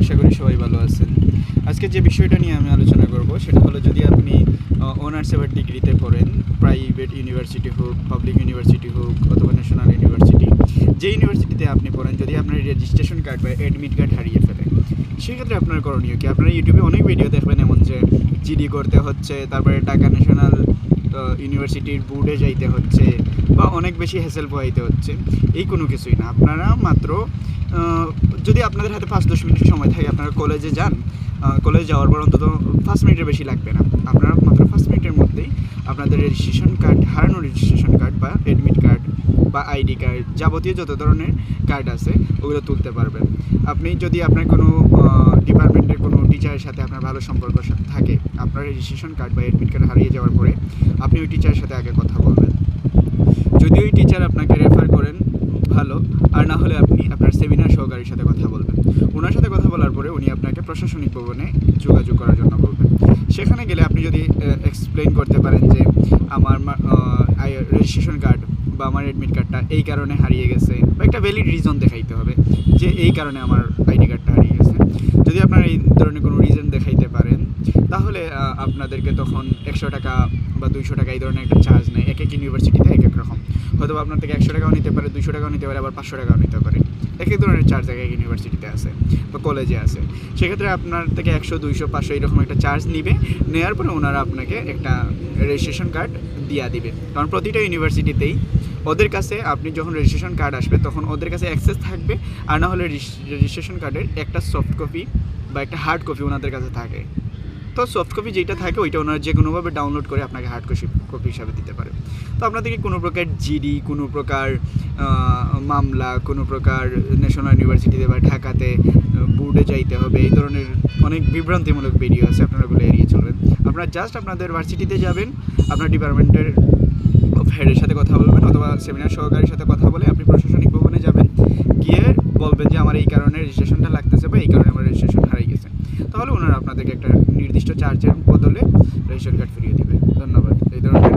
আশা করি সবাই ভালো আছেন। আজকে যে বিষয়টা নিয়ে আমি আলোচনা করব সেটা হলো, যদি আপনি অনার্স এবার ডিগ্রিতে পড়েন, প্রাইভেট ইউনিভার্সিটি হোক, পাবলিক ইউনিভার্সিটি হোক অথবা ন্যাশনাল ইউনিভার্সিটি, যে ইউনিভার্সিটিতে আপনি পড়েন, যদি আপনার রেজিস্ট্রেশন কার্ড বা অ্যাডমিট কার্ড হারিয়ে ফেলে, সেক্ষেত্রে আপনার করণীয় কি? আপনারা ইউটিউবে অনেক ভিডিও দেখবেন এমন যে জিডি করতে হচ্ছে, তারপরে ঢাকা ন্যাশনাল ইউনিভার্সিটির বোর্ডে যাইতে হচ্ছে, বা অনেক বেশি হ্যাসেল পোহাইতে হচ্ছে। এই কোনো কিছুই না। আপনারা মাত্র যদি আপনাদের হাতে 5-10 মিনিট সময় থাকে, আপনারা কলেজে যান। কলেজে যাওয়ার পর অন্তত 5 মিনিটের বেশি লাগবে না। আপনারা মাত্র 5 মিনিটের মধ্যেই আপনাদের রেজিস্ট্রেশন কার্ড, হারানো রেজিস্ট্রেশন কার্ড বা অ্যাডমিট কার্ড বা আইডি কার্ড, যাবতীয় যত ধরনের কার্ড আছে ওগুলো তুলতে পারবেন। আপনি যদি আপনার কোনো ডিপার্টমেন্টের কোনো টিচারের সাথে আপনার ভালো সম্পর্ক থাকে, আপনার রেজিস্ট্রেশন কার্ড বা অ্যাডমিট কার্ড হারিয়ে যাওয়ার পরে আপনি ওই টিচারের সাথে আগে কথা বলবেন। যদি ওই টিচার আপনাকে রেফার করেন ভালো, আর না হলে আপনি আপনার সেমিনার সহকারীর সাথে কথা বলবেন। ওনার সাথে কথা বলার পরে উনি আপনাকে প্রশাসনিক ভবনে যোগাযোগ করার জন্য বলবেন। সেখানে গেলে আপনি যদি এক্সপ্লেইন করতে পারেন যে আমার রেজিস্ট্রেশন কার্ড বা আমার অ্যাডমিট কার্ডটা এই কারণে হারিয়ে গেছে, বা একটা ভ্যালিড রিজন দেখাইতে হবে যে এই কারণে আমার আইডি কার্ডটা হারিয়ে গেছে। যদি আপনারা এই ধরনের কোনো রিজন দেখাইতে পারেন, তাহলে আপনাদেরকে তখন 100 টাকা বা 200 টাকা এই ধরনের একটা চার্জ নেয়। এক এক ইউনিভার্সিটিতে এক এক রকম, হয়তো আপনার থেকে 100 টাকাও নিতে পারে, 200 টাকাও নিতে পারে, আবার 500 টাকাও নিতে পারে। এক এক ধরনের চার্জ এক এক ইউনিভার্সিটিতে আছে বা কলেজে আছে। সেক্ষেত্রে আপনার থেকে 100, 200, 500 এরকম একটা চার্জ নিবে। নেওয়ার পরে ওনারা আপনাকে একটা রেজিস্ট্রেশন কার্ড দিয়ে দিবে। কারণ প্রতিটা ইউনিভার্সিটিতেই ওদের কাছে আপনি যখন রেজিস্ট্রেশন কার্ড আসবে তখন ওদের কাছে অ্যাক্সেস থাকবে, আর না হলে রেজিস্ট্রেশন কার্ডের একটা সফট কপি বা একটা হার্ড কপি ওনাদের কাছে থাকে। তো সফট কপি যেটা থাকে ওইটা ওনারা যে কোনোভাবে ডাউনলোড করে আপনাকে হার্ড কপি হিসাবে দিতে পারে। তো আপনাদেরকে কোনো প্রকার জিডি, কোনো প্রকার মামলা, কোনো প্রকার ন্যাশনাল ইউনিভার্সিটিতে বা ঢাকাতে বোর্ডে যাইতে হবে, এই ধরনের অনেক বিভ্রান্তিমূলক ভিডিও আছে, আপনারা ওগুলো এড়িয়ে চলবেন। আপনারা জাস্ট আপনাদের ভার্সিটিতে যাবেন, আপনার ডিপার্টমেন্টের হেডের সাথে কথা বলবেন অথবা সেমিনার সহকারীর সাথে কথা বলে আপনি প্রশাসনিক ভবনে যাবেন। গিয়ে বলবেন যে আমার এই কারণে রেজিস্ট্রেশনটা লাগতেছে বা এই কারণে আমার রেজিস্ট্রেশন হারিয়ে গেছে। তাহলে ওনারা আপনাদেরকে একটা নির্দিষ্ট চার্জের বদলে রেজিস্ট্রেশন কার্ড ফিরিয়ে দেবে। ধন্যবাদ। এই ধরনের